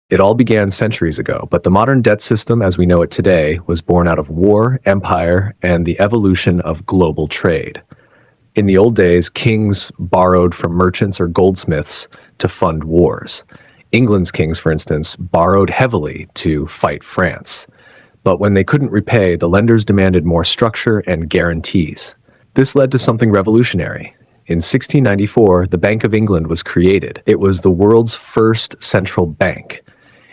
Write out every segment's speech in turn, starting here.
It all began centuries ago, but the modern debt system as we know it today was born out of war, empire, and the evolution of global trade. In the old days, kings borrowed from merchants or goldsmiths to fund wars. England's kings, for instance, borrowed heavily to fight France. But when they couldn't repay, the lenders demanded more structure and guarantees. This led to something revolutionary. In 1694, the Bank of England was created. It was the world's first central bank.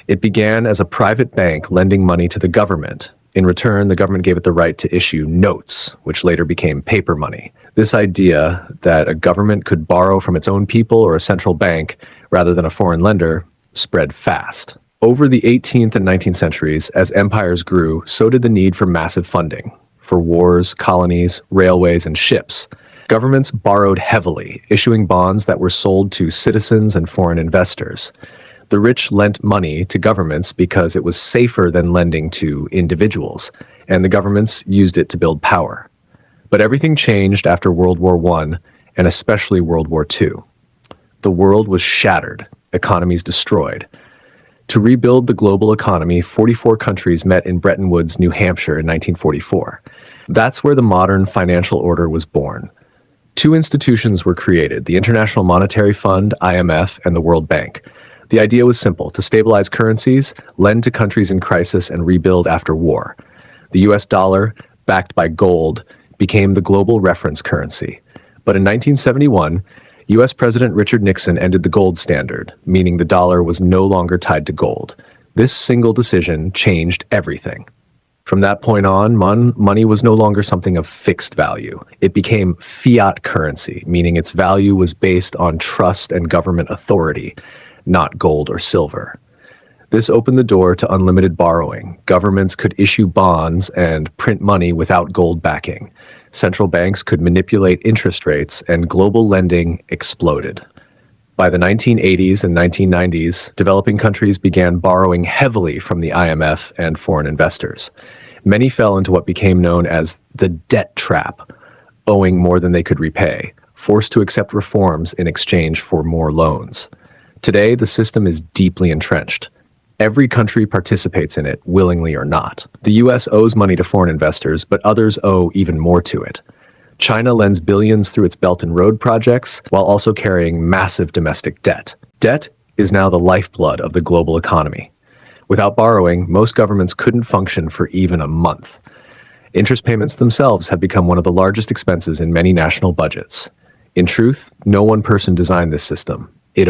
It began as a private bank lending money to the government. In return, the government gave it the right to issue notes, which later became paper money. This idea that a government could borrow from its own people or a central bank rather than a foreign lender spread fast. Over the 18th and 19th centuries, as empires grew, so did the need for massive funding for wars, colonies, railways, and ships. Governments borrowed heavily, issuing bonds that were sold to citizens and foreign investors. The rich lent money to governments because it was safer than lending to individuals, and the governments used it to build power. But everything changed after World War I, and especially World War II. The world was shattered, economies destroyed. To rebuild the global economy, 44 countries met in Bretton Woods, New Hampshire in 1944. That's where the modern financial order was born. Two institutions were created, the International Monetary Fund, IMF, and the World Bank. The idea was simple: to stabilize currencies, lend to countries in crisis, and rebuild after war. The US dollar, backed by gold, became the global reference currency. But in 1971, US President Richard Nixon ended the gold standard, meaning the dollar was no longer tied to gold. This single decision changed everything. From that point on, money was no longer something of fixed value. It became fiat currency, meaning its value was based on trust and government authority, not gold or silver. This opened the door to unlimited borrowing. Governments could issue bonds and print money without gold backing. Central banks could manipulate interest rates, and global lending exploded. By the 1980s and 1990s, developing countries began borrowing heavily from the IMF and foreign investors. Many fell into what became known as the debt trap, owing more than they could repay, forced to accept reforms in exchange for more loans. Today, the system is deeply entrenched. Every country participates in it, willingly or not. The US owes money to foreign investors, but others owe even more to it. China lends billions through its Belt and Road projects, while also carrying massive domestic debt. Debt is now the lifeblood of the global economy. Without borrowing, most governments couldn't function for even a month. Interest payments themselves have become one of the largest expenses in many national budgets. In truth, no one person designed this system.